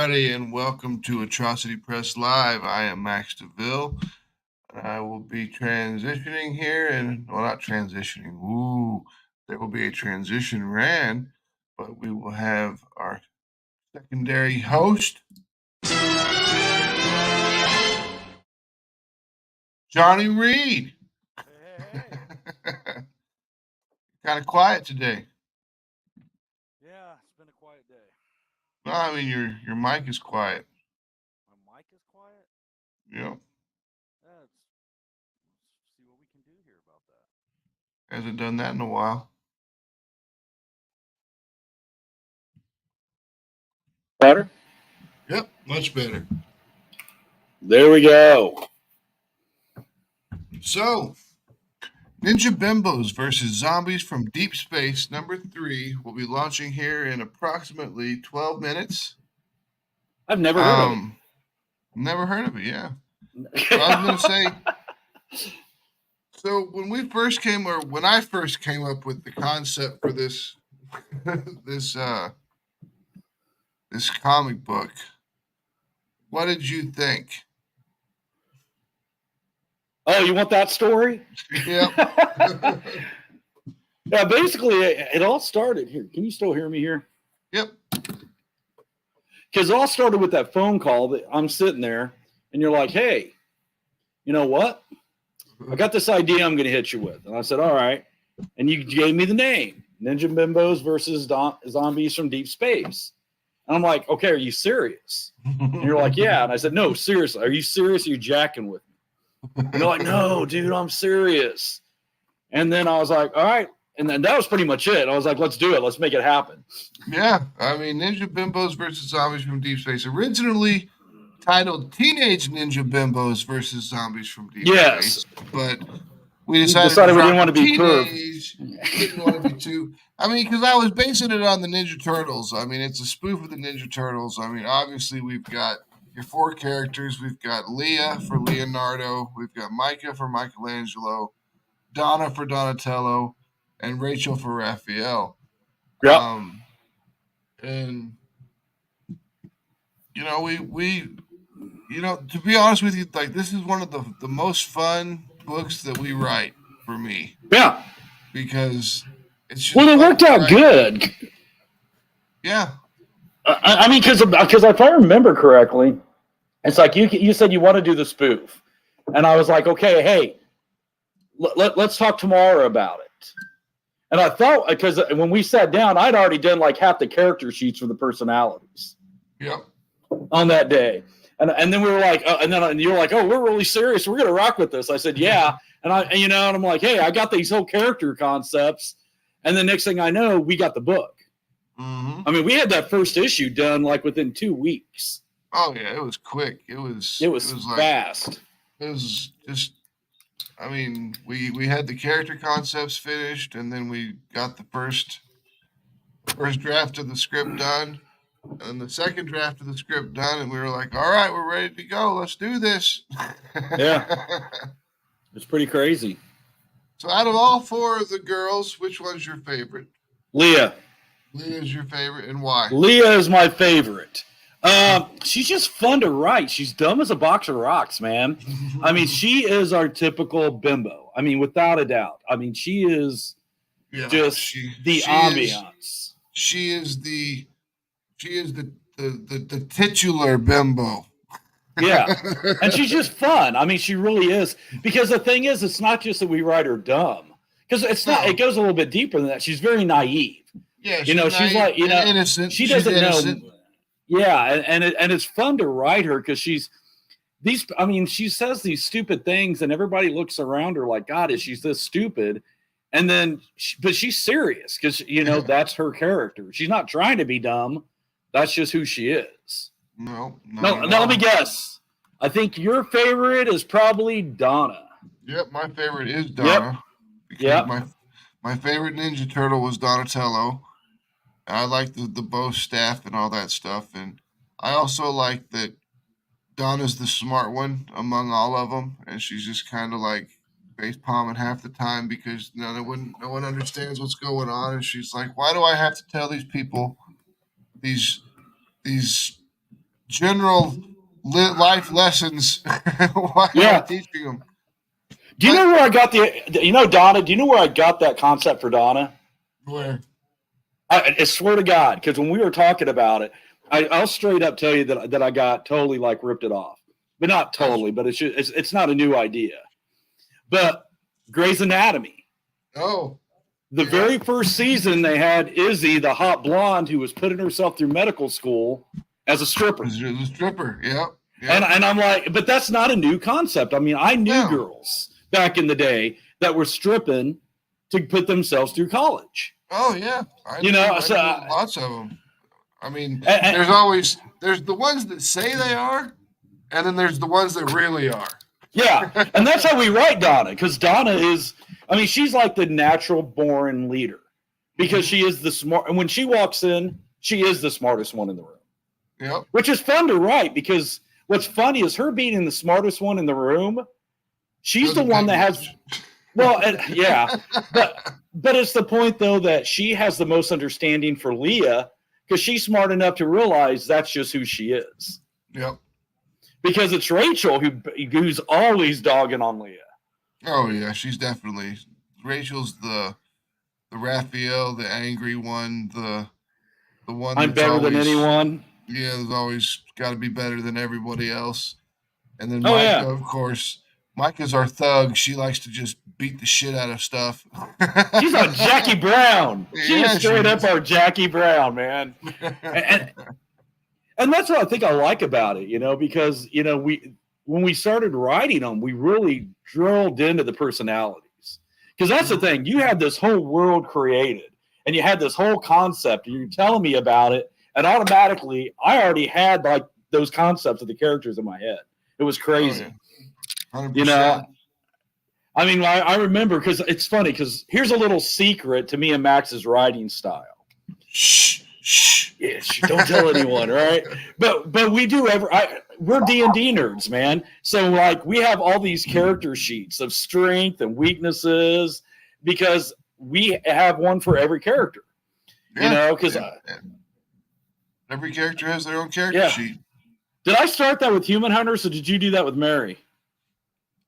everybody, and welcome to Atrocity Press Live. I am Max DeVille, and I will be transitioning here, and well, not transitioning. Ooh, there will be a transition ran, but we will have our secondary host, Johnny Reed. Hey. Kind of quiet today. Yeah, it's been a quiet day. No, I mean your mic is quiet. My mic is quiet? Yep, Let's see what we can do here about that. hasn't done that in a while. Better? Yep, much better. There we go. So, Ninja Bimbos versus Zombies from Deep Space #3 will be launching here in approximately 12 minutes. I've never heard of Never heard of it, yeah. it. So I was going to say, so when I first came up with the concept for this this comic book, what did you think? Oh, you want that story? Yep. Yeah, basically, it all started here. Can you still hear me here? Yep. Because it all started with that phone call that I'm sitting there, and you're like, hey, you know what? I got this idea I'm going to hit you with. And I said, all right. And you gave me the name, Ninja Bimbos versus Zombies from Deep Space. And I'm like, okay, are you serious? And you're like, yeah. And I said, no, seriously. Are you serious? Are you jacking with me? And they're like, no, dude, I'm serious. And then I was like, all right. And then that was pretty much it. I was like, let's do it. Let's make it happen. Yeah, I mean, Ninja Bimbos versus Zombies from Deep Space, originally titled Teenage Ninja Bimbos versus Zombies from Deep Space, but we decided we didn't want to be teenage. Didn't want to be too. I mean, because I was basing it on the Ninja Turtles. I mean, it's a spoof of the Ninja Turtles. I mean, obviously we've got your four characters. We've got Leah for Leonardo. We've got Micah for Michelangelo, Donna for Donatello, and Rachel for Raphael. Yep. And we to be honest with you, like, this is one of the most fun books that we write for me. Yeah. Because it's just it worked out good. Yeah. I mean, because if I remember correctly, it's like you said you want to do the spoof, and I was like, okay, hey, let's talk tomorrow about it. And I thought, because when we sat down, I'd already done like half the character sheets for the personalities. Yep. On that day, and then we were like, and you were like, oh, we're really serious. We're gonna rock with this. I said, yeah, and I'm like, hey, I got these whole character concepts, and the next thing I know, we got the book. Mm-hmm. I mean, we had that first issue done like within 2 weeks. Oh yeah, it was quick. It was fast. It was just. I mean, we had the character concepts finished, and then we got the first draft of the script done, and the second draft of the script done, and we were like, all right, we're ready to go. Let's do this. Yeah. It's pretty crazy. So out of all four of the girls, which one's your favorite? Leah. Leah's your favorite, and why? Leah is my favorite. She's just fun to write. She's dumb as a box of rocks, man. I mean, she is our typical bimbo. I mean, without a doubt. I mean, she is the ambiance. She is the titular bimbo. Yeah, and she's just fun. I mean, she really is. Because the thing is, it's not just that we write her dumb. Because it's not. It goes a little bit deeper than that. She's very naive. Yeah, she's like, innocent. She doesn't know. Yeah, and it's fun to write her because she says these stupid things, and everybody looks around her like, God, is she this stupid? And then, but she's serious because that's her character. She's not trying to be dumb. That's just who she is. No. Let me guess. I think your favorite is probably Donna. Yep, my favorite is Donna. Yep. My favorite Ninja Turtle was Donatello. I like the bow staff and all that stuff, and I also like that Donna's the smart one among all of them, and she's just kind of like face palming half the time because no one understands what's going on, and she's like, why do I have to tell these people these general life lessons while Yeah. teaching them. Do you know where I got Donna? Do you know where I got that concept for Donna? Where? I swear to God, because when we were talking about it, I'll straight up tell you that I got totally like ripped it off, but not totally. But it's not a new idea. But Grey's Anatomy. Oh, The very first season, they had Izzy, the hot blonde, who was putting herself through medical school as a stripper. the stripper. Yep. And I'm like, but that's not a new concept. I mean, I knew girls back in the day that were stripping to put themselves through college. Oh yeah, I knew lots of them. I mean, there's the ones that say they are, and then there's the ones that really are. Yeah, and that's how we write Donna, because Donna is, I mean, she's like the natural born leader, because she is the smart, and when she walks in, she is the smartest one in the room. Yep. Which is fun to write, because what's funny is her being the smartest one in the room. She's the one that has, well, yeah, but it's the point though that she has the most understanding for Leah, because she's smart enough to realize that's just who she is. Yep. Because it's Rachel who's always dogging on Leah. Oh yeah, Rachel's the Raphael, the angry one, the one. I'm better than anyone. Yeah, there's always got to be better than everybody else. And then Micah, of course. Micah's our thug. She likes to just beat the shit out of stuff. She's our Jackie Brown. She is straight up our Jackie Brown, man. And that's what I think I like about it, because, when we started writing them, we really drilled into the personalities. Because that's the thing. You had this whole world created, and you had this whole concept, and you're telling me about it, and automatically, I already had, like, those concepts of the characters in my head. It was crazy. Oh, yeah. 100%. I mean, I remember, because it's funny, because here's a little secret to me and Max's writing style. Shh. Yeah, don't tell anyone, right? But we do we're D&D nerds, man. So like we have all these character sheets of strength and weaknesses because we have one for every character. Yeah, because every character has their own character sheet. Did I start that with Human Hunters, or did you do that with Mary?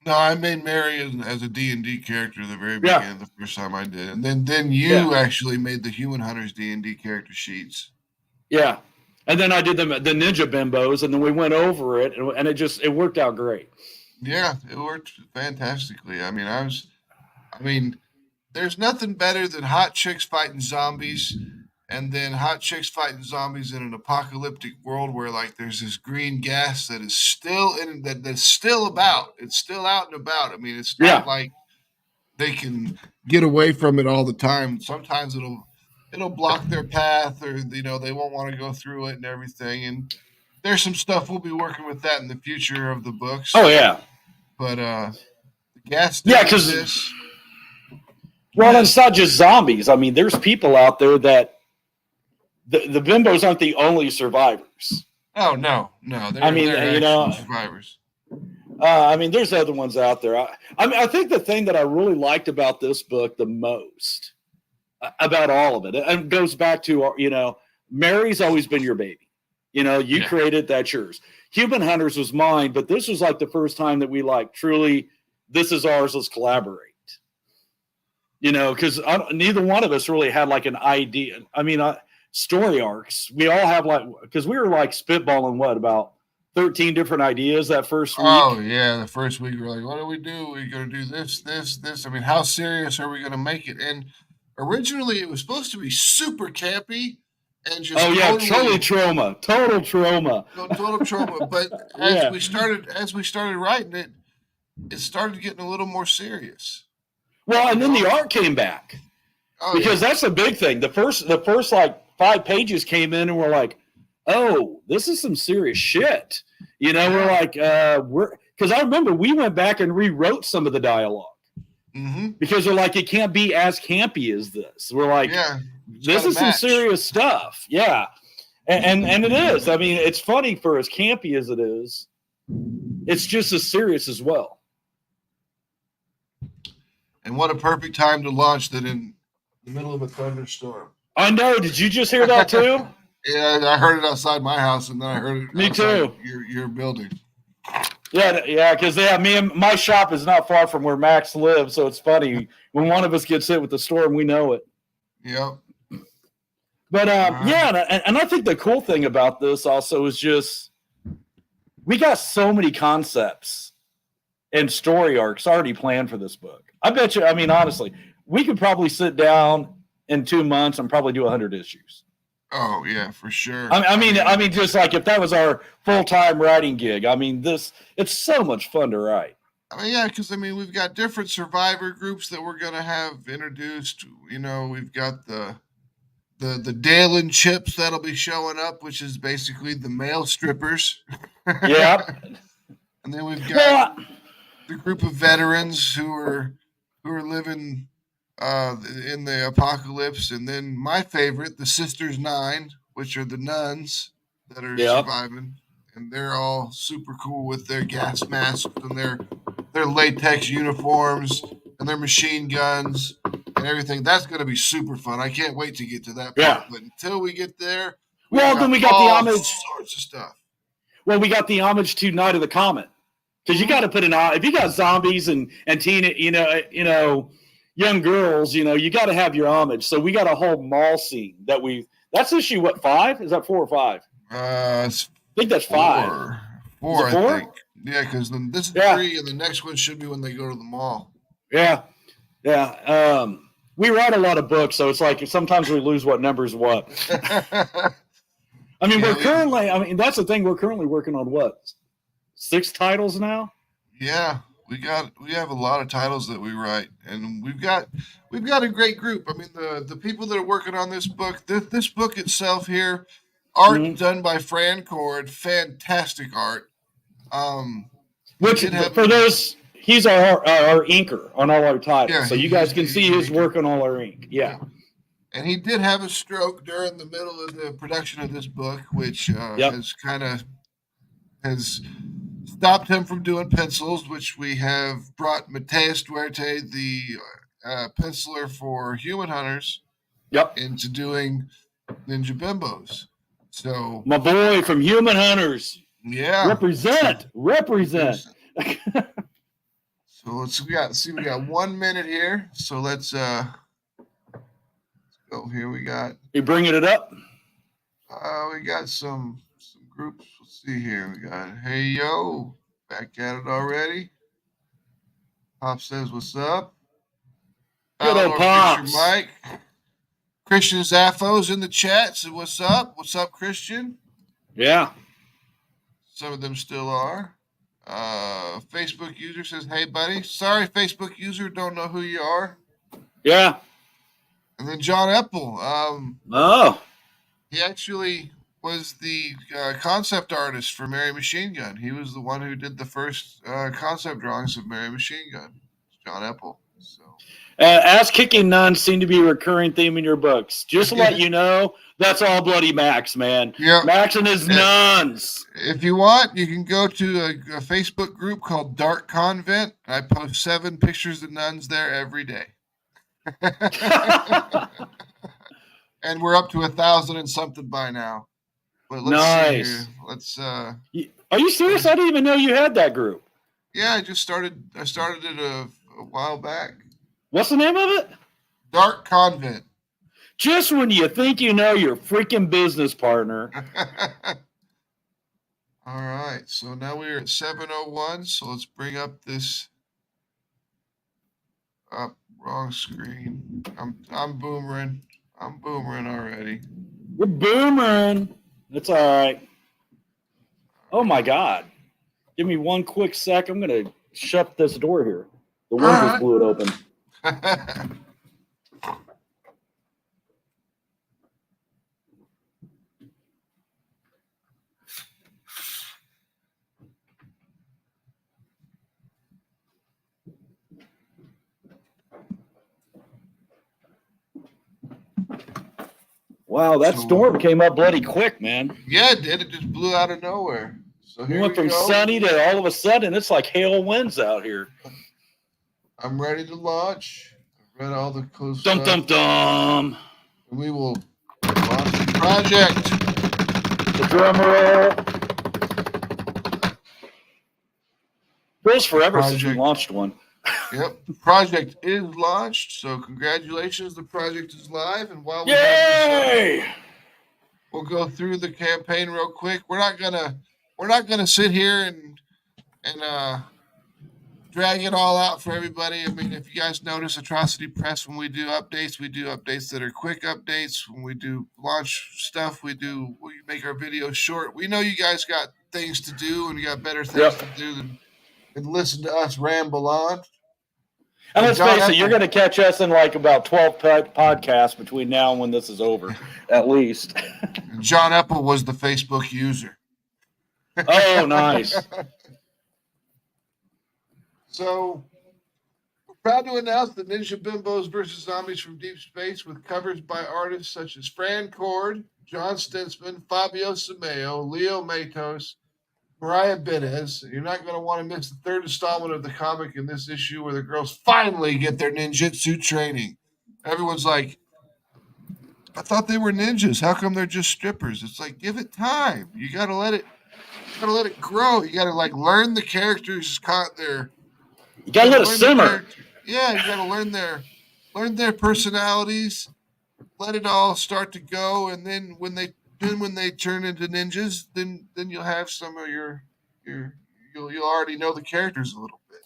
No, I made Mary as a D&D character the very beginning, the first time I did. And then you actually made the Human Hunters D&D character sheets. Yeah. And then I did the Ninja Bimbos, and then we went over it, and it worked out great. Yeah, it worked fantastically. I mean, there's nothing better than hot chicks fighting zombies, and then hot chicks fighting zombies in an apocalyptic world where like there's this green gas that is still that's still about. It's still out and about. I mean, it's not like they can get away from it all the time. Sometimes it'll block their path, or they won't want to go through it and everything. And there's some stuff we'll be working with that in the future of the books. Oh yeah. But the gas because it's not just zombies. I mean, there's people out there that the bimbos aren't the only survivors. Oh no. They're survivors. I mean, there's other ones out there. I think the thing that I really liked about this book the most, about all of it, and it goes back to Mary's always been your baby. You created, that's yours. Human Hunters was mine, but this was like the first time that we like truly, this is ours. Let's collaborate. Because neither one of us really had like an idea. I mean, story arcs. We all have because we were like spitballing about 13 different ideas that first week. Oh yeah, the first week we were like, what do we do? We're gonna do this. I mean, how serious are we gonna make it? And originally it was supposed to be super campy and just total trauma. Total trauma. But as we started writing it, it started getting a little more serious. Well, and then the art came back. Because that's a big thing. The first like 5 pages came in and we're like, oh, this is some serious shit. We're like, because I remember we went back and rewrote some of the dialogue. Mm-hmm. Because they're like, it can't be as campy as this. We're like, this is some serious stuff. Yeah. And it is. I mean, it's funny for as campy as it is. It's just as serious as well. And what a perfect time to launch that in the middle of a thunderstorm. I know. Did you just hear that too? Yeah, I heard it outside my house, and then I heard it Me outside too. your building. Yeah, because me and my shop is not far from where Max lives, so it's funny when one of us gets hit with the storm, we know it. Yep. But and I think the cool thing about this also is just we got so many concepts and story arcs already planned for this book. I bet you. I mean, honestly, we could probably sit down in 2 months and probably do 100 issues. Oh yeah, for sure. I mean, just like if that was our full-time writing gig. I mean, it's so much fun to write. I mean, yeah, because I mean, we've got different survivor groups that we're gonna have introduced. You know, we've got the Dale and Chips that'll be showing up, which is basically the male strippers. Yeah. And then we've got the group of veterans who are living in the apocalypse, and then my favorite, the Sisters 9, which are the nuns that are surviving, and they're all super cool with their gas masks and their latex uniforms and their machine guns and everything. That's going to be super fun. I can't wait to get to that part. Yeah. But until we get there, then we got the homage, sorts of stuff. Well, we got the homage to Night of the Comet, because you got to put in if you got zombies and teen, young girls, you got to have your homage. So we got a whole mall scene that's issue 5? Is that 4 or 5? I think that's 5. 4, I think. Yeah, because then this is 3, and the next one should be when they go to the mall. Yeah. We write a lot of books, so it's like sometimes we lose what number's what. I mean, that's the thing. We're currently working on what? 6 titles now? Yeah, we have a lot of titles that we write, and we've got a great group. I mean, the people that are working on this book, this book itself here, art done by Fran Cord, fantastic art. Which for those, he's our inker on all our titles, yeah, so you guys can see his work on all our ink. Yeah. And he did have a stroke during the middle of the production of this book, which has stopped him from doing pencils, which we have brought Mateus Duarte, the penciler for Human Hunters, into doing Ninja Bimbos. So my boy from Human Hunters. Yeah. Represent. So we got 1 minute here. So let's go here. We got. You bringing it up? We got some groups. Let's see here. We got Hey Yo, back at it already. Pop says what's up. Good old Pops. Mike. Christian Zaffo's in the chat. So what's up? What's up, Christian? Yeah. Some of them still are. Facebook user says, hey, buddy. Sorry, Facebook user. Don't know who you are. Yeah. And then John Epple. He actually was the concept artist for Mary Machine Gun. He was the one who did the first concept drawings of Mary Machine Gun. John Epple. So. Ass-kicking nuns seem to be a recurring theme in your books. Just to let you know, that's all bloody Max, man. Yep. Max and his nuns. If you want, you can go to a Facebook group called Dark Convent. I post 7 pictures of nuns there every day. And we're up to 1,000 and something by now. But let's see here. Let's. Are you serious? I didn't even know you had that group. Yeah, I started it a while back. What's the name of it? Dark Convent. Just when you think you know your freaking business partner. All right, so now we're at 7:01. So let's bring up this. Up, wrong screen. I'm boomering. I'm boomering already. We're boomering. That's all right. Oh my God! Give me one quick sec. I'm gonna shut this door here. The wind just blew it open. Wow, that storm came up bloody quick, man. Yeah, it did. It just blew out of nowhere. So we went from sunny to all of a sudden it's like hail winds out here. I'm ready to launch. I've read all the close dum. And we will launch the project. The drum roll. Feels forever since we Project. launched one. Yep, the project is launched. So congratulations, the project is live. And while we have Yay! we'll go through the campaign real quick. We're not gonna sit here and drag it all out for everybody. I mean, if you guys notice Atrocity Press, when we do updates that are quick updates. When we do launch stuff, we make our videos short. We know you guys got things to do and you got better things to do than listen to us ramble on. And let's John face it, Apple- you're going to catch us in like about 12 podcasts between now and when this is over, at least. John Apple was the Facebook user. Oh, nice. So, we're proud to announce the Ninja Bimbos versus Zombies from Deep Space with covers by artists such as Fran Cord, John Stinsman, Fabio Simeo, Leo Matos, Mariah Benez. You're not going to want to miss the third installment of the comic in this issue where the girls finally get their ninjutsu training. Everyone's like, I thought they were ninjas. How come they're just strippers? It's like, give it time. You got to let it grow. You got to like learn the characters, You got to let it simmer. Yeah, you got to learn their personalities. Let it all start to go, and then when they turn into ninjas, then you'll have some of you'll already know the characters a little bit.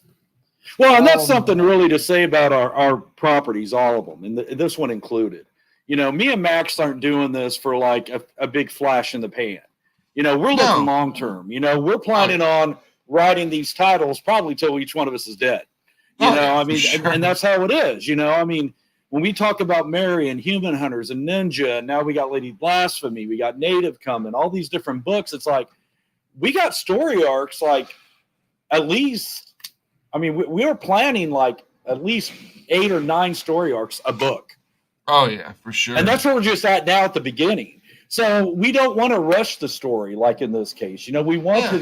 Well, and that's something really to say about our properties, all of them, and this one included. You know, me and Max aren't doing this for like a big flash in the pan. You know, we're looking long term. You know, we're planning on writing these titles probably till each one of us is dead. You know, I mean, and that's how it is. You know, I mean, when we talk about Mary and Human Hunters and Ninja, and now we got Lady Blasphemy, we got Native coming, all these different books. It's like we got story arcs, like at least. I mean, we were planning like at least 8 or 9 story arcs a book. Oh yeah, for sure. And that's where we're just at now at the beginning. So we don't want to rush the story, like in this case. You know, we want to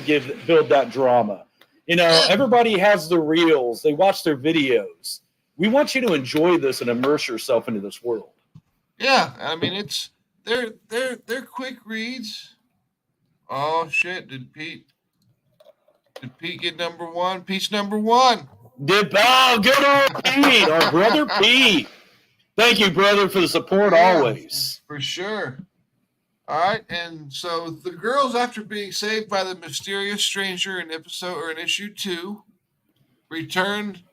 build that drama. You know, everybody has the reels. They watch their videos. We want you to enjoy this and immerse yourself into this world. Yeah, I mean they're quick reads. Oh shit! Did Pete get number one? Pete's number one. Good old Pete, our brother Pete. Thank you, brother, for the support always. For sure. All right, and so the girls, after being saved by the mysterious stranger in issue 2, returned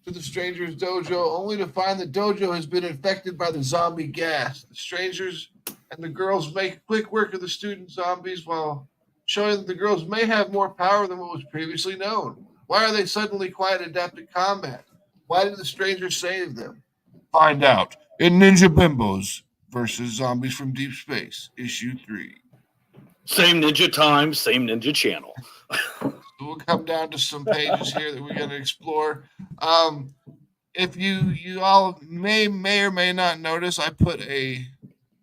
to the stranger's dojo, only to find the dojo has been infected by the zombie gas. The strangers and the girls make quick work of the student zombies while showing that the girls may have more power than what was previously known. Why are they suddenly quite adept at combat? Why did the stranger save them? Find out in Ninja Bimbos versus Zombies from Deep Space, issue 3. Same ninja time, same ninja channel. So we'll come down to some pages here that we're going to explore. If you all may or may not notice, I put a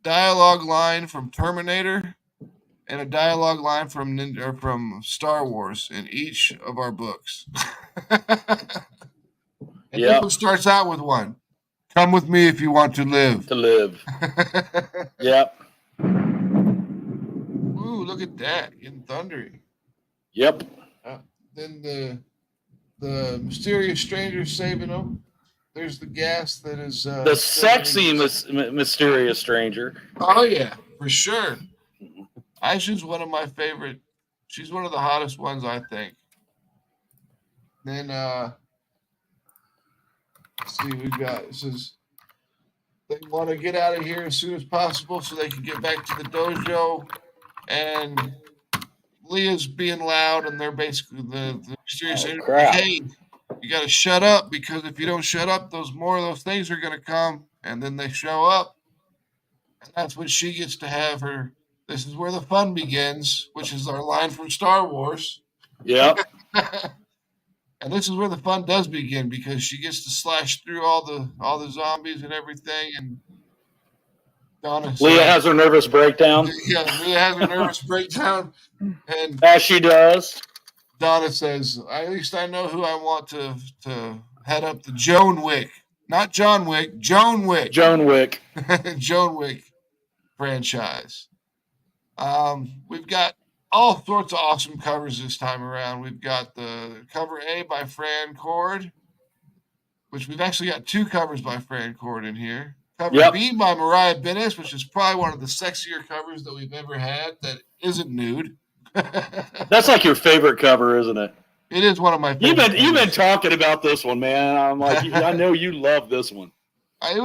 dialogue line from Terminator and a dialogue line from Star Wars in each of our books. And this one starts out with one. Come with me if you want to live. Yep. Ooh, look at that. Getting thundery. Yep. Then the mysterious stranger saving them. There's the gas that is... the sexy mysterious stranger. Oh, yeah, for sure. Aisha's one of my favorite. She's one of the hottest ones, I think. Then, let's see, we've got, it says, they want to get out of here as soon as possible so they can get back to the dojo. And Leah's being loud, and they're basically the mysterious hey, you got to shut up, because if you don't shut up, more of those things are going to come. And then they show up. And that's when she gets to have her, this is where the fun begins, which is our line from Star Wars. Yep. And this is where the fun does begin, because she gets to slash through all the zombies and everything. And Leah has her nervous breakdown. Yeah, Leah has her nervous breakdown. And as she does. Donna says, at least I know who I want to head up the Joan Wick. Not John Wick, Joan Wick. Joan Wick. Joan Wick franchise. We've got all sorts of awesome covers this time around. We've got the cover A by Fran Cord, which we've actually got 2 covers by Fran Cord in here. Cover Yep. B by Mariah Bennis, which is probably one of the sexier covers that we've ever had that isn't nude. That's like your favorite cover, isn't it? It is one of my favorite. You've been talking about this one, man. I'm like, I know you love this one. It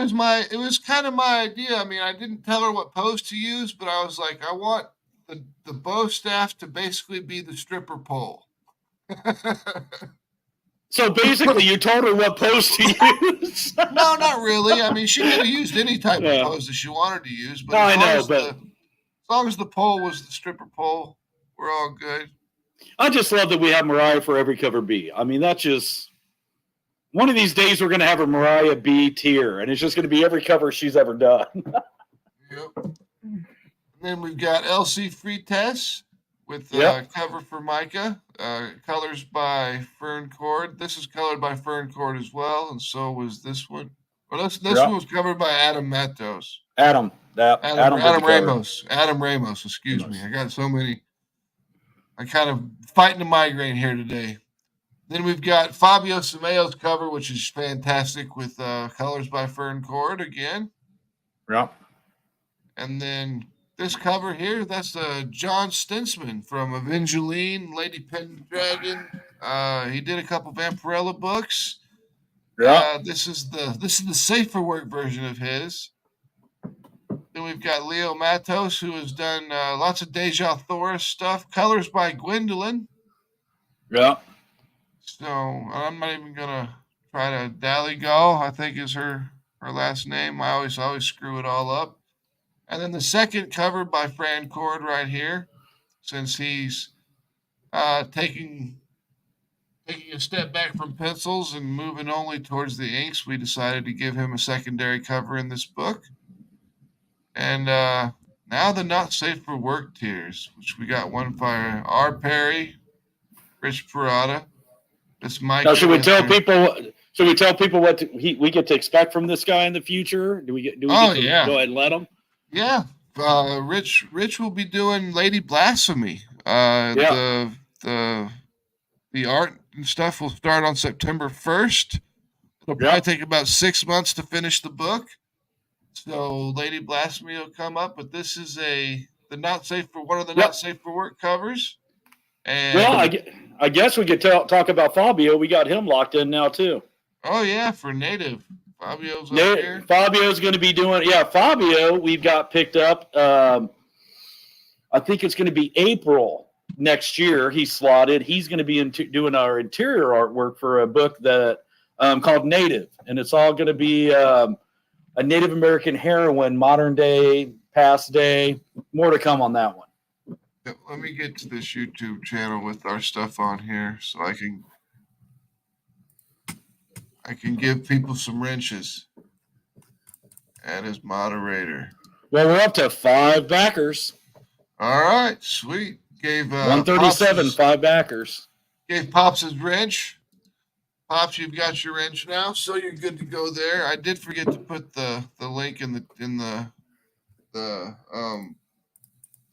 was kind of my idea. I mean, I didn't tell her what pose to use, but I was like, I want the bow staff to basically be the stripper pole. So basically, you told her what pose to use. No, not really. I mean, she could have used any type of pose that she wanted to use, but as long as the pole was the stripper pole, we're all good. I just love that we have Mariah for every cover B. I mean, that's just one of these days we're going to have a Mariah B tier, and it's just going to be every cover she's ever done. Yep. And then we've got LC Free Test with cover for Micah. Colors by Fern Cord. This is colored by Fern Cord as well, and so was this one. Well, this one was covered by Adam Matos. Adam Ramos. Adam Ramos, excuse me. I got so many. I'm kind of fighting a migraine here today. Then we've got Fabio Semeo's cover, which is fantastic with colors by Fern Cord again. Yeah. And then this cover here, that's John Stinsman from Evangeline, Lady Pendragon. He did a couple Vampirella books. Yeah. This is the safe for work version of his. Then we've got Leo Matos, who has done lots of Deja Thoris stuff. Colors by Gwendolyn. Yeah. So I'm not even gonna try to dally go. I think is her last name. I always screw it all up. And then the second cover by Fran Cord right here, since he's taking a step back from pencils and moving only towards the inks, we decided to give him a secondary cover in this book. And now the not safe for work tiers, which we got one by R. Perry, Rich Parada. This Mike. Now, should we tell people what we get to expect from this guy in the future? Do we get to go ahead and let them? Yeah. Rich will be doing Lady Blasphemy. The art and stuff will start on September 1st. It'll probably take about 6 months to finish the book. So Lady Blasphemy will come up, but this is not safe for work covers. And I guess we could talk about Fabio. We got him locked in now too. Oh yeah, for Native. Fabio's up here. Fabio's going to be doing Fabio. We've got picked up. I think it's going to be April next year. He's slotted. He's going to be doing our interior artwork for a book that called Native, and it's all going to be a Native American heroine, modern day, past day. More to come on that one. Let me get to this YouTube channel with our stuff on here so I can give people some wrenches. Add as moderator. Well, we're up to 5 backers. All right, sweet. Gave 137, 5 backers. Gave Pops his wrench. Pops, you've got your wrench now, so you're good to go there. I did forget to put the link in the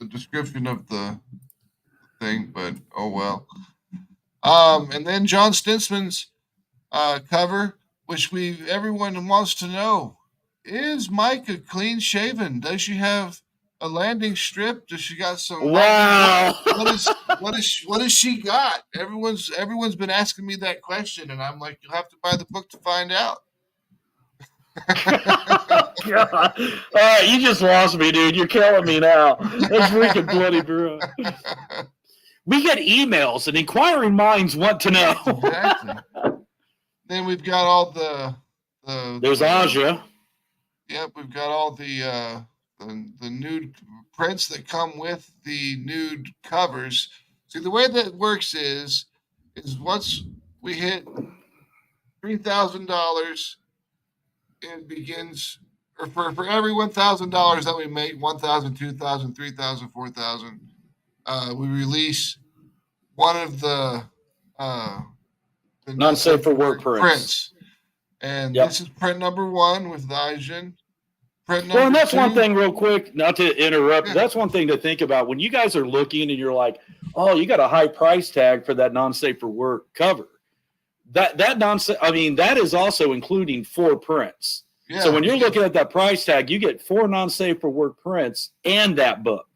description of the thing, but oh well. And then John Stinsman's cover, which everyone wants to know, is Micah clean shaven? Does she have a landing strip? Does she got some? Wow. What has she got? Everyone's been asking me that question, and I'm like, you'll have to buy the book to find out. God. All right, you just lost me, dude. You're killing me now. That's freaking bloody, bro. We get emails, and inquiring minds want to know. Exactly. Then we've got all the There's Aja. Yep, we've got all the nude prints that come with the nude covers. See, the way that it works is once we hit $3,000, it begins, or for every $1,000 that we make, 1,000, 2,000, 3,000, 4,000, we release one of the not safe for work prints. And this is print number 1 with Dijin. print number Well, and that's 2. one thing, real quick, not to interrupt. Yeah. That's one thing to think about when you guys are looking and you're like, "Oh, you got a high price tag for that non-safe for work cover." That is also including 4 prints. Yeah, So when you're looking at that price tag, you get 4 non-safe for work prints and that book.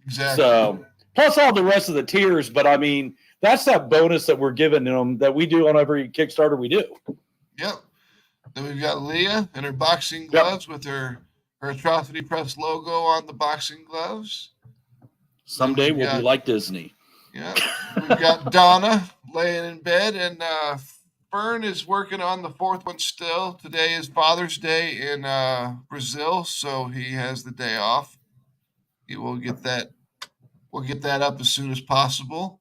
exactly. So plus all the rest of the tiers, but I mean that's that bonus that we're giving them that we do on every Kickstarter we do. Yep. Then we've got Leah and her boxing gloves with her Atrocity Press logo on the boxing gloves. Someday we've we'll got- be like Disney. Yeah. We've got Donna laying in bed, and Fern is working on the 4th one still. Today is Father's Day in Brazil, so he has the day off. He will get that. We'll get that up as soon as possible.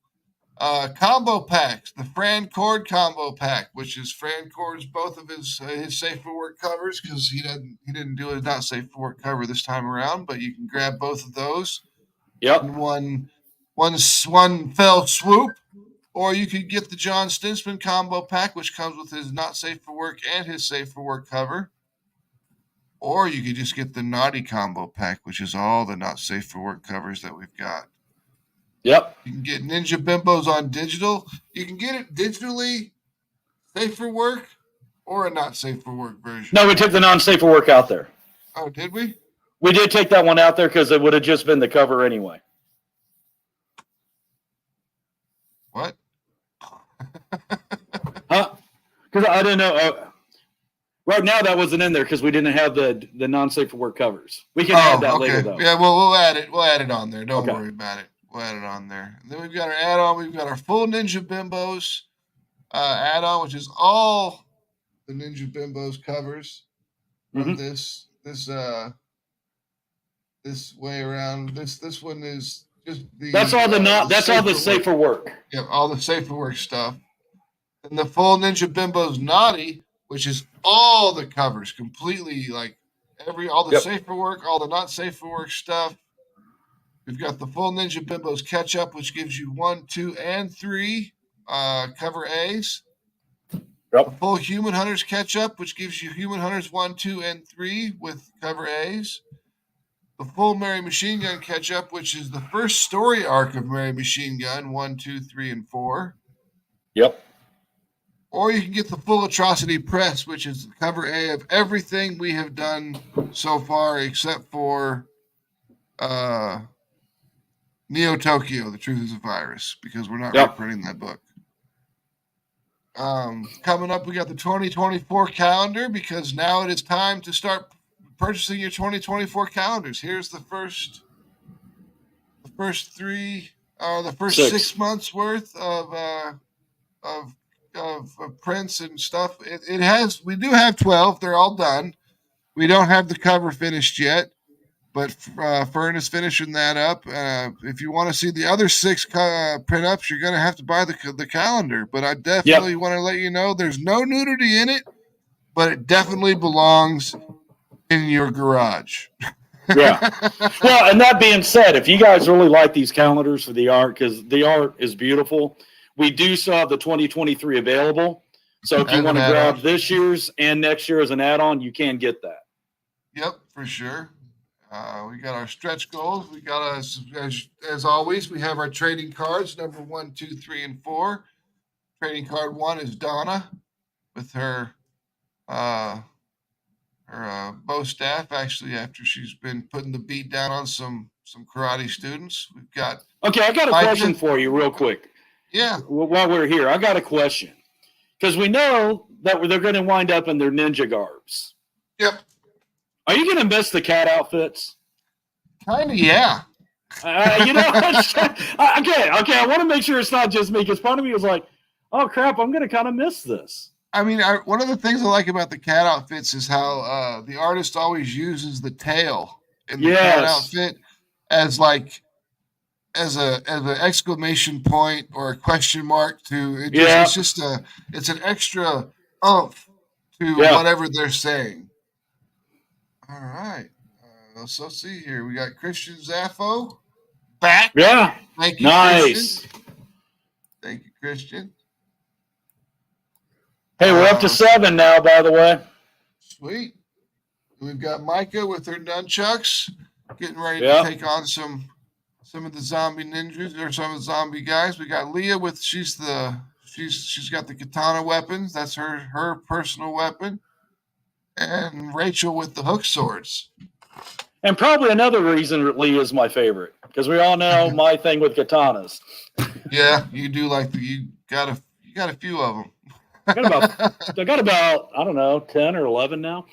Combo packs, the Fran Cord combo pack, which is Fran Cord's both of his safe for work covers, because he didn't do a not safe for work cover this time around, but you can grab both of those Yep. in one fell swoop, or you could get the John Stinsman combo pack, which comes with his not safe for work and his safe for work cover, or you could just get the Naughty combo pack, which is all the not safe for work covers that we've got. Yep. You can get Ninja Bimbos on digital. You can get it digitally, safe for work, or a not safe for work version. No, we took the non-safe for work out there. Oh, did we? We did take that one out there because it would have just been the cover anyway. What? Huh? Because I didn't know. Right now, that wasn't in there because we didn't have the non-safe for work covers. We can add that later, though. Yeah, well, we'll add it. We'll add it on there. Don't Okay. worry about it. We'll add it on there. And then we've got our add-on. We've got our full Ninja Bimbos add-on, which is all the Ninja Bimbos covers from this way around. This one is just the. That's all that's all the safe for work. Yep, all the safe for work stuff. And the full Ninja Bimbos Naughty, which is all the covers, completely like all the safe for work, all the not safe for work stuff. We've got the full Ninja Bimbos Catch Up, which gives you 1, 2, and 3 cover A's. Yep. The full Human Hunters Catch Up, which gives you Human Hunters 1, 2, and 3 with cover A's. The full Mary Machine Gun Catch Up, which is the first story arc of Mary Machine Gun 1, 2, 3, and 4. Yep. Or you can get the full Atrocity Press, which is the cover A of everything we have done so far, except for Neo Tokyo, The Truth is a Virus, because we're not reprinting that book. Coming up, we got the 2024 calendar, because now it is time to start purchasing your 2024 calendars. Here's the first 6 months worth of prints and stuff. We do have 12. They're all done. We don't have the cover finished yet, but Fern is finishing that up. If you want to see the other 6 print ups, you're going to have to buy the calendar. But I definitely want to let you know there's no nudity in it, but it definitely belongs in your garage. Yeah. Well, and that being said, if you guys really like these calendars for the art, because the art is beautiful, we do still have the 2023 available. So if you want to grab this year's and next year as an add-on, you can get that. Yep, for sure. We got our stretch goals. We got as always, we have our trading cards, number 1, 2, 3, and 4. Trading card 1 is Donna with her bow staff, actually, after she's been putting the beat down on some karate students. We've got. Okay, I got a question for you real quick. Yeah. While we're here, I got a question. Because we know that they're going to wind up in their ninja garbs. Yep. Are you going to miss the cat outfits? Kind of, yeah. Okay. I want to make sure it's not just me, because part of me was like, oh, crap, I'm going to kind of miss this. I mean, one of the things I like about the cat outfits is how the artist always uses the tail in the cat outfit as an exclamation point or a question mark it's an extra oomph to whatever they're saying. All right. Let's see here. We got Christian Zaffo back. Yeah. Thank you, nice. Christian. Thank you, Christian. Hey, we're up to 7 now, by the way. Sweet. We've got Micah with her nunchucks, getting ready Yeah. to take on some of the zombie ninjas or some of the zombie guys. We got Leah with she's got the katana weapons. That's her personal weapon. And Rachel with the hook swords. And probably another reason Lee is my favorite, because we all know my thing with katanas. Yeah, you do like you got a few of them. I got about I don't know 10 or 11 now.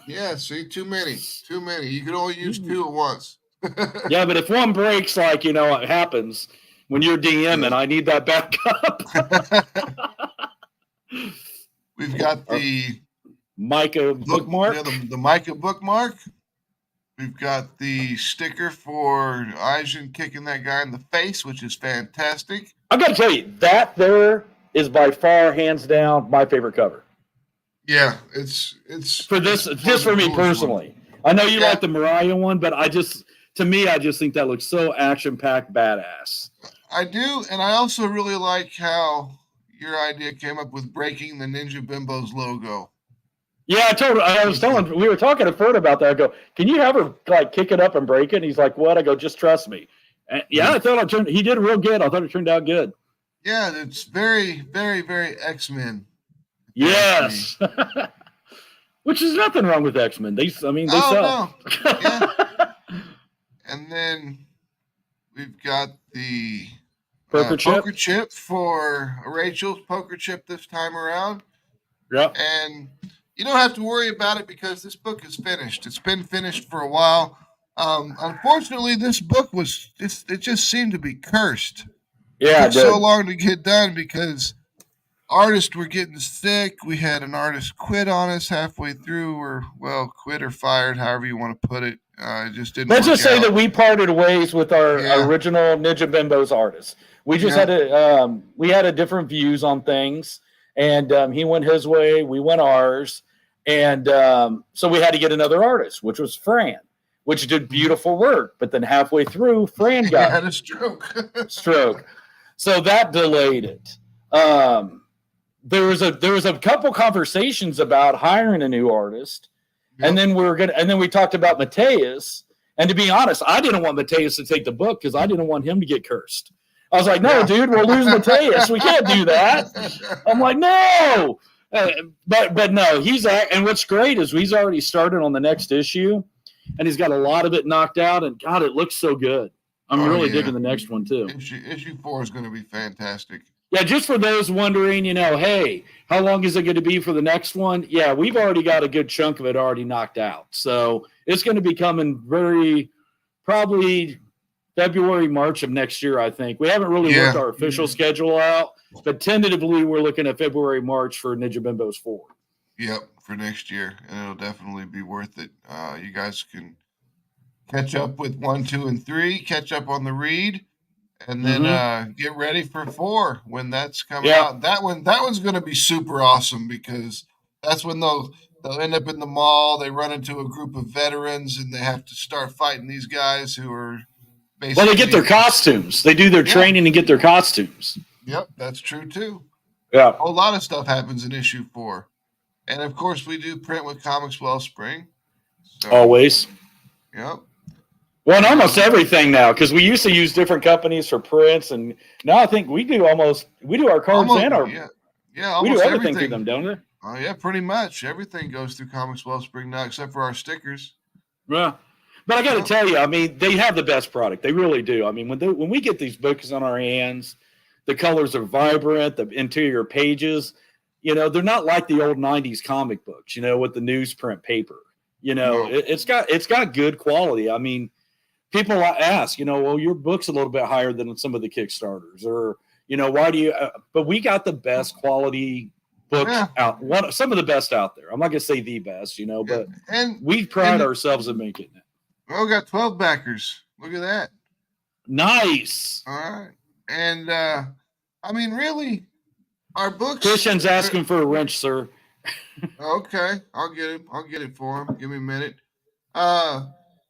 Yeah, see, too many. You can only use 2 at once. Yeah, but if one breaks, like it happens when you're DMing, I need that backup. We've got the Micah bookmark. Yeah, the Micah bookmark. We've got the sticker for Aizen kicking that guy in the face, which is fantastic. I got to tell you, that there is by far, hands down, my favorite cover. Yeah, it's for this, just for me personally. I know you like the Mariah one, but to me, I just think that looks so action-packed, badass. I do, and I also really like how your idea came up with breaking the Ninja Bimbos logo. Yeah, we were talking to Ferd about that. I go, can you have her like kick it up and break it? And he's like, what? I go, just trust me. And yeah, I thought he did real good. I thought it turned out good. Yeah, it's very, very, very X-Men. Yes. Which is nothing wrong with X-Men. They sell. No. Yeah. And then we've got the poker chip for Rachel's poker chip this time around. Yeah. And you don't have to worry about it because this book is finished. It's been finished for a while. Unfortunately, this book it just seemed to be cursed. Yeah, it took so long to get done because artists were getting sick. We had an artist quit on us halfway through, or quit or fired, however you want to put it. It just didn't. Let's just say out. that we parted ways with our original Ninja Bimbos artist. We just had a different views on things, and he went his way, we went ours, and so we had to get another artist, which was Fran, which did beautiful work. But then halfway through, Fran got a stroke, so that delayed it. There was a couple conversations about hiring a new artist. Yep. And then we talked about Mateus. And to be honest, I didn't want Mateus to take the book because I didn't want him to get cursed. I was like, no, dude, we'll lose Mateus. We can't do that. I'm like, no. But no, and what's great is he's already started on the next issue, and he's got a lot of it knocked out. And God, it looks so good. I'm really digging the next one too. Issue 4 is going to be fantastic. Yeah, just for those wondering, hey, how long is it going to be for the next one? Yeah, we've already got a good chunk of it already knocked out. So it's going to be coming probably February, March of next year, I think. We haven't really worked our official schedule out, but tentatively we're looking at February, March for Ninja Bimbos 4. Yep, for next year. And it'll definitely be worth it. You guys can catch up with 1, 2, and 3, catch up on the read. And then get ready for 4 when that's coming out. That one's going to be super awesome because that's when they'll end up in the mall. They run into a group of veterans and they have to start fighting these guys who are basically. Well, they get their costumes. They do their training and get their costumes. Yep, that's true too. Yeah, a lot of stuff happens in issue 4, and of course we do print with Comics Wellspring. So, always. Yep. Well, and almost everything now, because we used to use different companies for prints, and now I think we do our cards and our we do everything through them, don't we? Oh yeah, pretty much everything goes through Comics Wellspring now, except for our stickers. Yeah, but I got to tell you, I mean, they have the best product. They really do. I mean, when we get these books on our hands, the colors are vibrant. The interior pages, they're not like the old '90s comic books, with the newsprint paper. It's got good quality. I mean. People ask, well, your book's a little bit higher than some of the Kickstarters, or, why do you? But we got the best quality books out. Some of the best out there. I'm not gonna say the best, but we pride ourselves in making it. Well, we got 12 backers. Look at that. Nice. All right, and I mean, really, our books. Christian's asking for a wrench, sir. Okay, I'll get it. I'll get it for him. Give me a minute.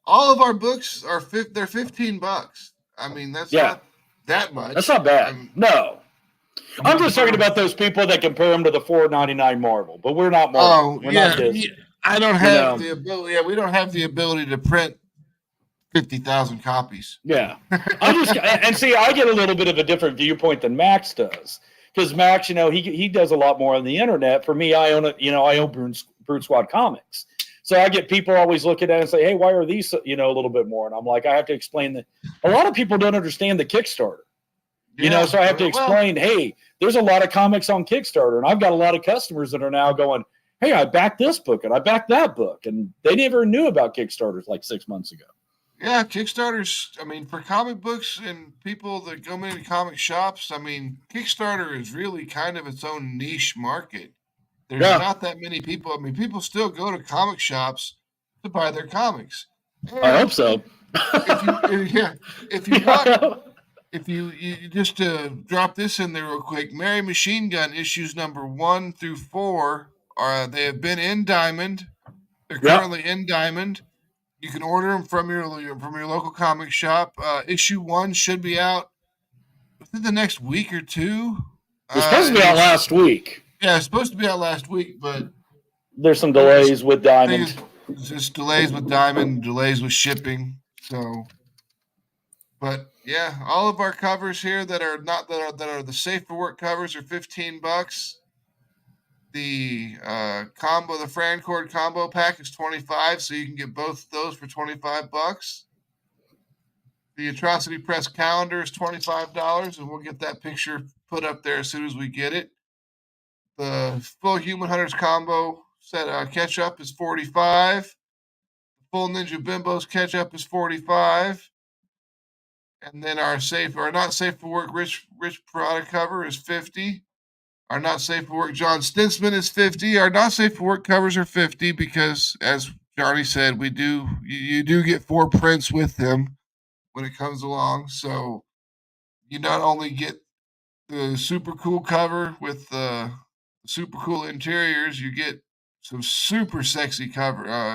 All of our books are they're $15. I mean, that's not that much. That's not bad. No. I'm just talking about those people that compare them to the $4.99 Marvel, but we're not Marvel. We're not Disney. I don't You have know. the ability. Yeah, we don't have the ability to print 50,000 copies. Yeah. And see, I get a little bit of a different viewpoint than Max does. Because Max, he does a lot more on the internet. For me, I own Brute Squad Comics. So I get people always looking at it and say, hey, why are these, a little bit more? And I'm like, I have to explain that a lot of people don't understand the Kickstarter. So I have to explain, hey, there's a lot of comics on Kickstarter. And I've got a lot of customers that are now going, hey, I backed this book and I backed that book. And they never knew about Kickstarters like 6 months ago. Yeah, Kickstarters, I mean, for comic books and people that go into comic shops, I mean, Kickstarter is really kind of its own niche market. There's not that many people. I mean, people still go to comic shops to buy their comics. And I hope so. if you just drop this in there real quick, Mary Machine Gun issues number 1 through 4 they have been in Diamond. They're currently in Diamond. You can order them from your local comic shop. Issue 1 should be out within the next week or two. It was supposed to be out last week. Yeah, it's supposed to be out last week, but there's some delays with Diamond. Just delays with Diamond, delays with shipping. So, but yeah, all of our covers here that are the safe for work covers are $15. The the Francord combo pack is $25, so you can get both of those for $25. The Atrocity Press calendar is $25, and we'll get that picture put up there as soon as we get it. The full Human Hunters combo set catch-up is $45. The full Ninja Bimbos catch-up is $45. And then our not safe for work Rich product cover is $50. Our not safe for work John Stinsman is $50. Our not safe for work covers are $50 because, as Johnny said, you do get 4 prints with them when it comes along. So you not only get the super cool cover with the super cool interiors, you get some super sexy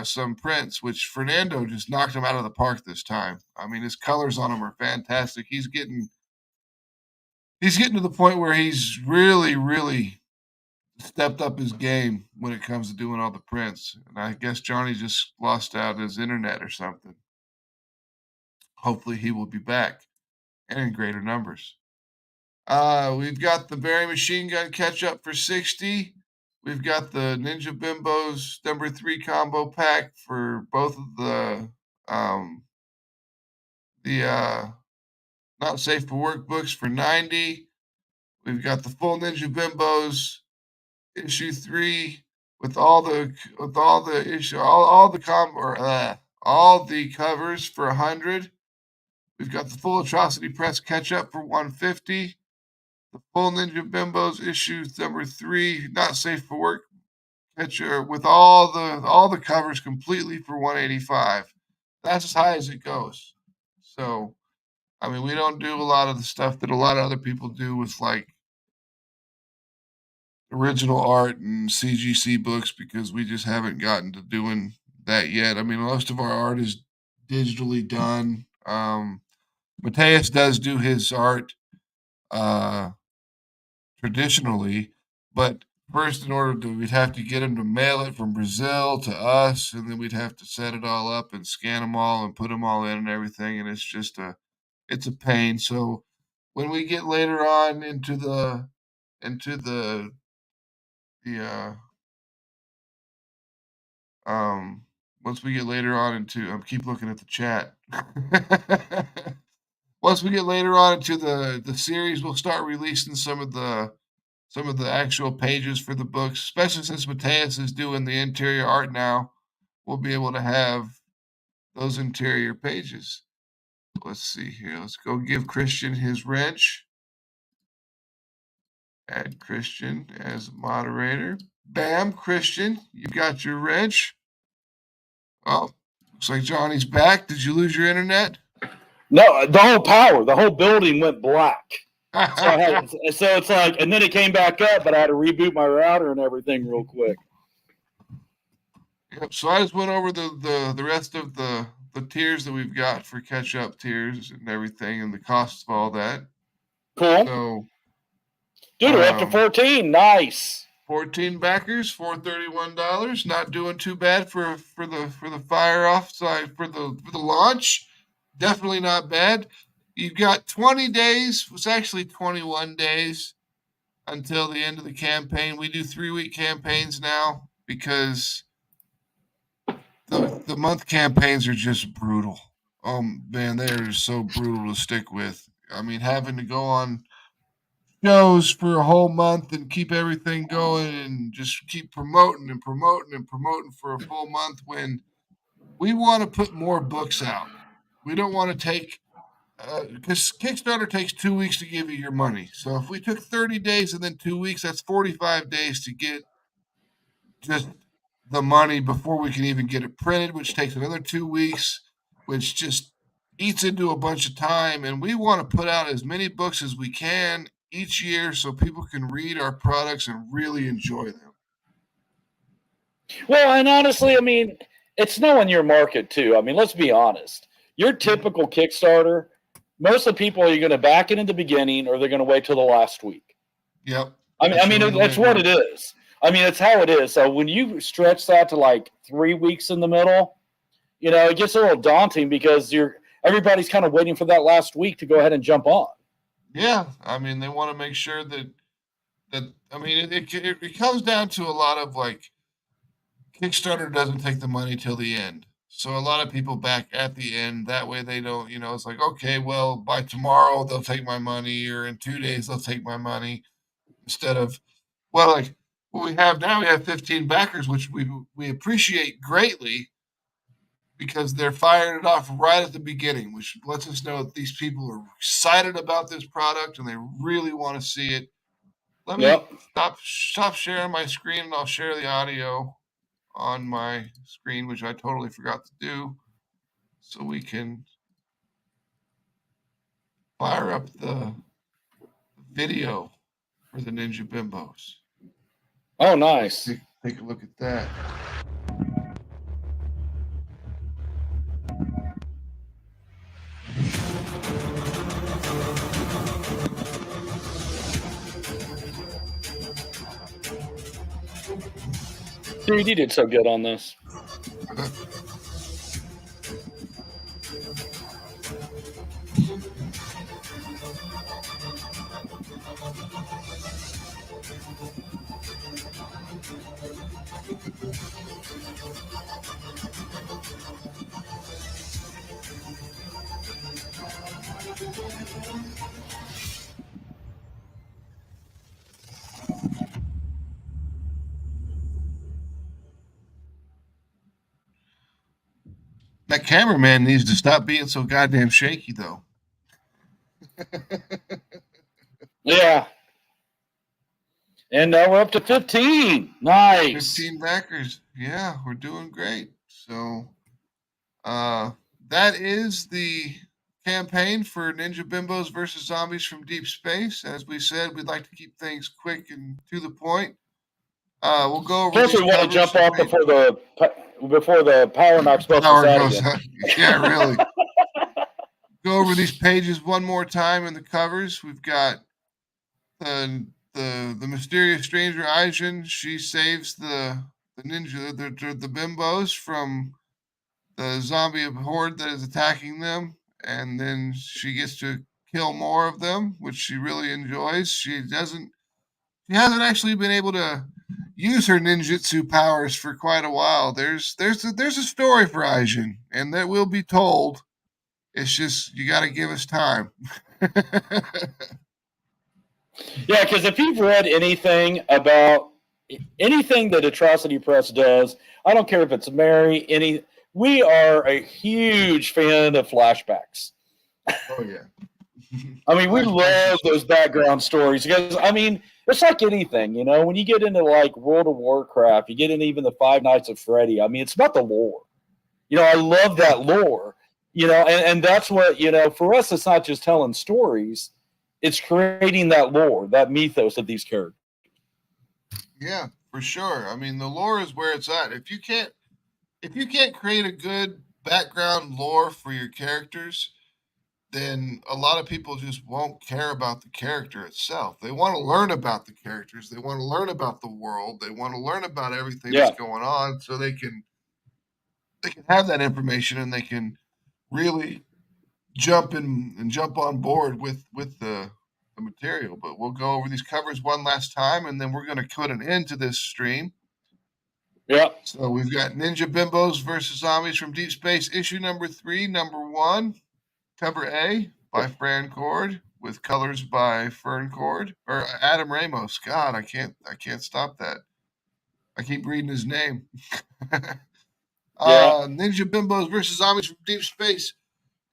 some prints, which Fernando just knocked them out of the park this time. I mean, his colors on them are fantastic. He's getting to the point where he's really, really stepped up his game when it comes to doing all the prints. And I guess Johnny just lost out his internet or something. Hopefully he will be back and in greater numbers. We've got the Barry Machine Gun catch-up for $60. We've got the Ninja Bimbos number 3 combo pack for both of the not safe for work books for $90. We've got the full Ninja Bimbos issue 3 with all the covers for $100. We've got the full Atrocity Press catch-up for $150. The full Ninja Bimbos issue number 3, not safe for work catch-up with all the covers completely for $185. That's as high as it goes. So, I mean, we don't do a lot of the stuff that a lot of other people do with like original art and CGC books because we just haven't gotten to doing that yet. I mean, most of our art is digitally done. Mateus does do his art traditionally, but first, we'd have to get him to mail it from Brazil to us, and then we'd have to set it all up and scan them all and put them all in and everything, and it's just it's a pain. So when we get later on into the once we get later on into keep looking at the chat. Once we get later on into the series, we'll start releasing some of the actual pages for the books, especially since Mateus is doing the interior art now. We'll be able to have those interior pages. Let's see here. Let's go give Christian his wrench. Add Christian as moderator. Bam, Christian, you got your wrench. Oh, looks like Johnny's back. Did you lose your internet? No, the whole building went black. So it's like, and then it came back up, but I had to reboot my router and everything real quick. Yep. So I just went over the rest of the tiers that we've got for catch-up tiers and everything, and the costs of all that. Cool. So, dude, we're up to 14. Nice. 14 backers, $431. Not doing too bad for the fire off side for the launch. Definitely not bad. You've got 20 days. It's actually 21 days until the end of the campaign. We do 3-week campaigns now because the month campaigns are just brutal. Oh man, they are just so brutal to stick with. I mean, having to go on shows for a whole month and keep everything going and just keep promoting and promoting and promoting for a full month when we want to put more books out. We don't want to take because Kickstarter takes 2 weeks to give you your money. So if we took 30 days and then 2 weeks, that's 45 days to get just the money before we can even get it printed, which takes another 2 weeks, which just eats into a bunch of time. And we want to put out as many books as we can each year so people can read our products and really enjoy them. Well, and honestly, I mean, it's knowing your market too. I mean, let's be honest. Your typical Kickstarter, most of the people are going to back it in the beginning or they're going to wait till the last week. Yep. I mean, that's what it is. I mean, it's how it is. So when you stretch that to like 3 weeks in the middle, you know, it gets a little daunting because everybody's kind of waiting for that last week to go ahead and jump on. Yeah, I mean, they want to make sure that I mean, it comes down to a lot of like Kickstarter doesn't take the money till the end. So a lot of people back at the end. That way they don't, you know, it's like, okay, well, by tomorrow they'll take my money or in 2 days they'll take my money instead of, well, like what we have now, we have 15 backers, which we appreciate greatly because they're firing it off right at the beginning, which lets us know that these people are excited about this product and they really want to see it. Let me Yep. stop sharing my screen and I'll share the audio on my screen, which I totally forgot to do, so we can fire up the video for the Ninja Bimbos. Oh, nice. Take a look at that. Dude, you did so good on this. That cameraman needs to stop being so goddamn shaky, though. Yeah. And we're up to 15. Nice. 15 backers. Yeah, we're doing great. So that is the campaign for Ninja Bimbos versus Zombies from Deep Space. As we said, we'd like to keep things quick and to the point. We'll go over. Plus, we want to jump off before the power knocks both power us out goes again. out. Yeah, really. Go over these pages one more time in the covers. We've got the mysterious stranger Aijin. She saves the ninja, the bimbos from the zombie horde that is attacking them, and then she gets to kill more of them, which she really enjoys. She hasn't actually been able to use her ninjutsu powers for quite a while. There's a story for Aijin, and that will be told. It's just you got to give us time. Yeah, because if you've read anything about anything that Atrocity Press does, I don't care if it's Mary, we are a huge fan of flashbacks. Oh yeah. I mean, we love those background stories because, I mean, it's like anything, you know, when you get into like World of Warcraft, you get into even the Five Nights at Freddy. I mean, it's about the lore. You know, I love that lore, you know, and that's what, you know, for us, it's not just telling stories. It's creating that lore, that mythos of these characters. Yeah, for sure. I mean, the lore is where it's at. If you can't create a good background lore for your characters, then a lot of people just won't care about the character itself. They want to learn about the characters. They want to learn about the world. They want to learn about everything Yeah. that's going on, so they can have that information and they can really jump in and jump on board with the material. But we'll go over these covers one last time, and then we're going to put an end to this stream. Yeah. So we've got Ninja Bimbos versus Zombies from Deep Space, issue number 3, number 1, cover A by Fran Cord with colors by Fern Cord or Adam Ramos. God, I can't stop that. I keep reading his name. Ninja Bimbos versus Zombies from Deep Space,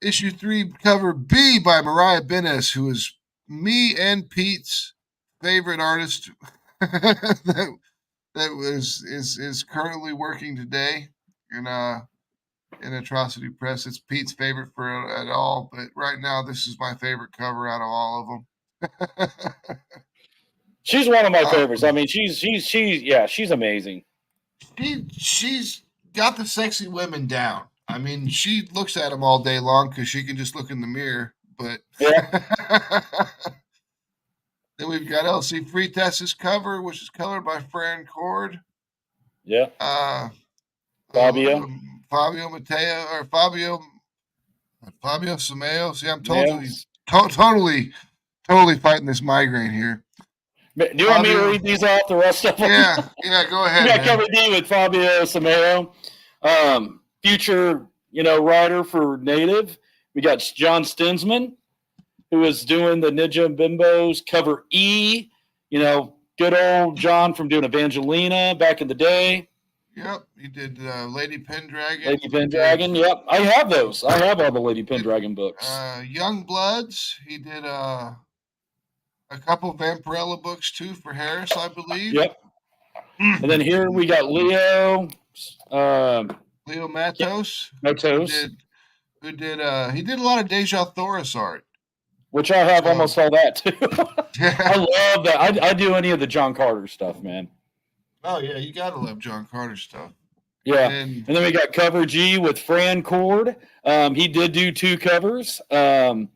issue 3, cover B by Mariah Benes, who is me and Pete's favorite artist that is currently working today in Atrocity Press. It's Pete's favorite for it all, but right now this is my favorite cover out of all of them. She's one of my favorites. I mean, she's amazing. She's got the sexy women down. I mean, she looks at them all day long because she can just look in the mirror. But then we've got LC Freetest's cover, which is colored by Fran Cord. Yeah. Fabio Mateo or Fabio Sameo. See, I'm totally fighting this migraine here. Do you want me to read these off, the rest of them? Yeah, go ahead. We got cover D with Fabio Sameo, future, writer for Native. We got John Stinsman, who is doing the Ninja Bimbos. Cover E, good old John from doing Evangelina back in the day. Yep, he did Lady Pendragon. Yep. I have those. I have all the Lady Pendragon books. Young Bloods, he did a couple Vampirella books too for Harris, I believe. Yep. And then here we got Leo Matos. Matos. Who did he did a lot of Deja Thoris art. Which I have almost all that too. I love that. I do any of the John Carter stuff, man. Oh yeah, you gotta love John Carter stuff. Yeah, and then we got cover G with Fran Cord. He did do 2 covers. With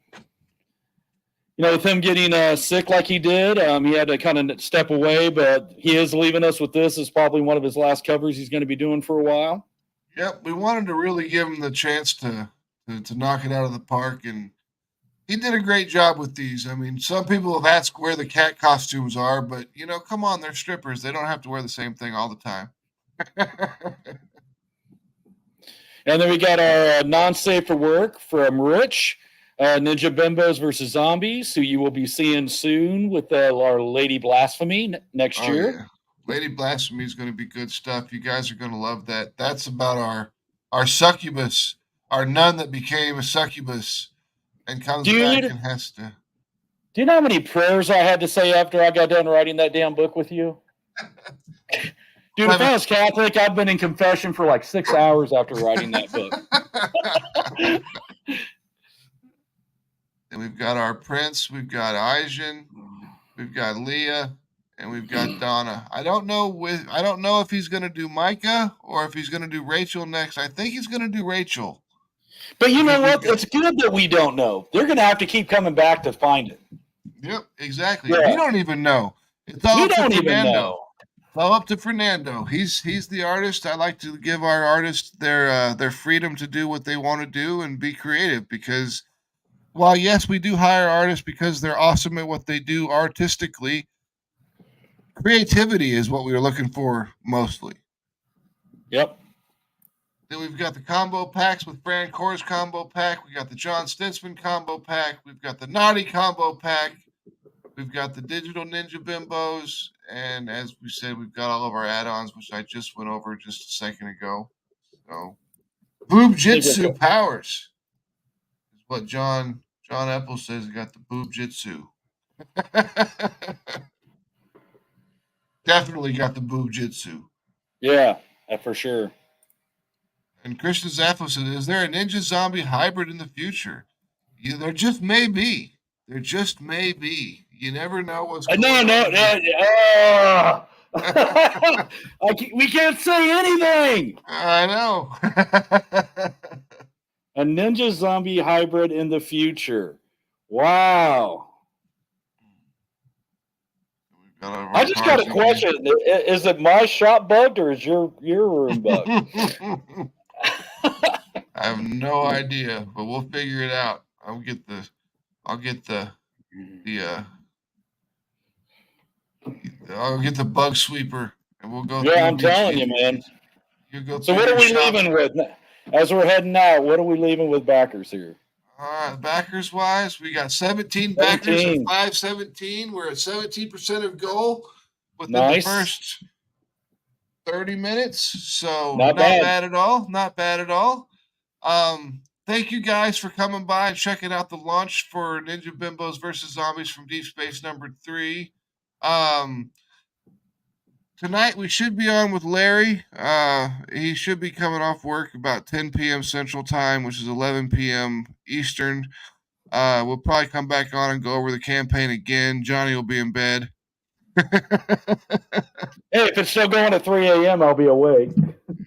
him getting sick like he did, he had to kind of step away, but he is leaving us with this. Is probably one of his last covers he's going to be doing for a while. Yep, we wanted to really give him the chance to knock it out of the park, and he did a great job with these. I mean, some people have asked where the cat costumes are, but come on, they're strippers. They don't have to wear the same thing all the time. And then we got our non-safe for work from Rich, Ninja Bimbos versus Zombies, who you will be seeing soon with our Lady Blasphemy next year. Yeah. Lady Blasphemy is going to be good stuff. You guys are going to love that. That's about our succubus, our nun that became a succubus and comes back and has to. Do you know how many prayers I had to say after I got done writing that damn book with you? Dude, if I was Catholic, I've been in confession for like 6 hours after writing that book. And we've got our prince, we've got Aijin, we've got Leah, and we've got Donna. I don't know if he's going to do Micah or if he's going to do Rachel next. I think he's going to do Rachel. But you know what? It's good that we don't know. They're going to have to keep coming back to find it. Yep, exactly. Yeah. We don't even know. It's all we up don't to even Fernando. know. It's all up to Fernando. He's the artist. I like to give our artists their freedom to do what they want to do and be creative, because while yes, we do hire artists because they're awesome at what they do artistically, creativity is what we are looking for mostly. Yep. Then we've got the combo packs with Fran Cord's combo pack. We got the John Stinsman combo pack. We've got the Naughty combo pack. We've got the Digital Ninja Bimbos. And as we said, we've got all of our add-ons, which I just went over just a second ago. So, Boob Jitsu powers is what John Epple says. He got the Boob Jitsu. Definitely got the Boob Jitsu. Yeah, for sure. And Christian Zaffo said, is there a ninja zombie hybrid in the future? Yeah, there just may be. There just may be. You never know what's going on. We can't say anything. I know. A ninja zombie hybrid in the future. Wow. We've got our I just got a cards in question. Is it my shop bugged or is your room bugged? here. I have no idea, but we'll figure it out. I'll get the I'll get the bug sweeper and we'll go Yeah, through I'm telling you, man. You go So through what are your we shop. leaving with? As we're heading out, what are we leaving with backers here? Backers wise, we got 17 backers at 17. 517. We're at 17% of goal within the Nice. first 30 minutes. So Not bad. at all. Not bad at all. Thank you guys for coming by and checking out the launch for Ninja Bimbos versus Zombies from Deep Space #3. Tonight we should be on with Larry. He should be coming off work about 10 p.m. Central Time, which is 11 p.m. Eastern. We'll probably come back on and go over the campaign again. Johnny will be in bed. Hey, if it's still going at 3 a.m., I'll be awake.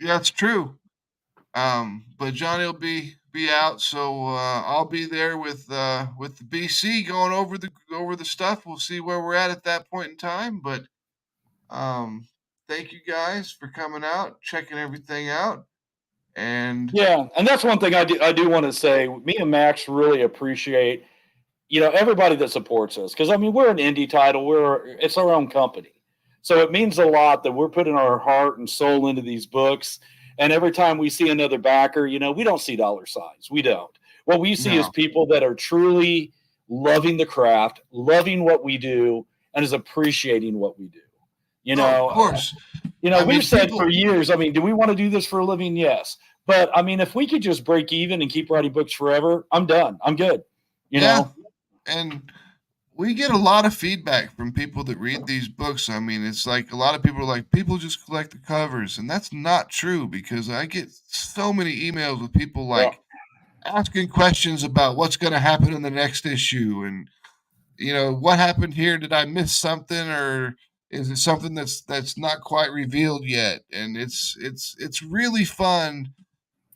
That's true. But Johnny will be out, so I'll be there with the BC going over the stuff. We'll see where we're at that point in time. But thank you guys for coming out, checking everything out, and Yeah, and that's one thing I do want to say. Me and Max really appreciate, everybody that supports us, because I mean we're an indie title. It's our own company, so it means a lot that we're putting our heart and soul into these books. And every time we see another backer, we don't see dollar signs. We don't. What we see is people that are truly loving the craft, loving what we do, and is appreciating what we do. of course. We've said for years, I mean, do we want to do this for a living? Yes. But I mean, if we could just break even and keep writing books forever, I'm done. I'm good. You know? And we get a lot of feedback from people that read these books. I mean, it's like a lot of people are like, people just collect the covers. And that's not true because I get so many emails with people like asking questions about what's going to happen in the next issue. And, what happened here? Did I miss something? Or is it something that's not quite revealed yet? And it's really fun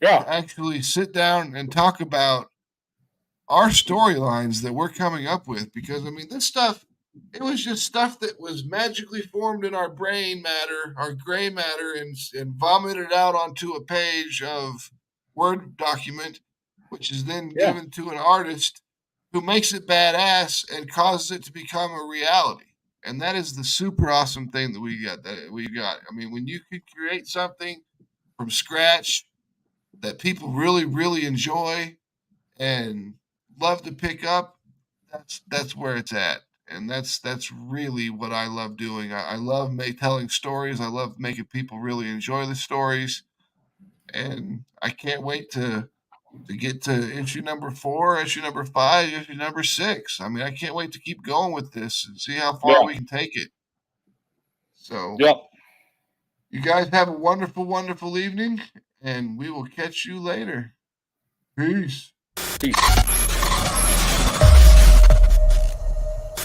to actually sit down and talk about our storylines that we're coming up with, because I mean this stuff, it was just stuff that was magically formed in our brain matter, our gray matter, and vomited out onto a page of Word document, which is then given to an artist who makes it badass and causes it to become a reality. And that is the super awesome thing that we got. I mean, when you can create something from scratch that people really, really enjoy and love to pick up, that's where it's at. And that's really what I love doing. I love telling stories. I love making people really enjoy the stories. And I can't wait to get to issue number 4, issue number 5, issue number 6. I mean, I can't wait to keep going with this and see how far we can take it. So, you guys have a wonderful, wonderful evening, and we will catch you later. Peace. Peace.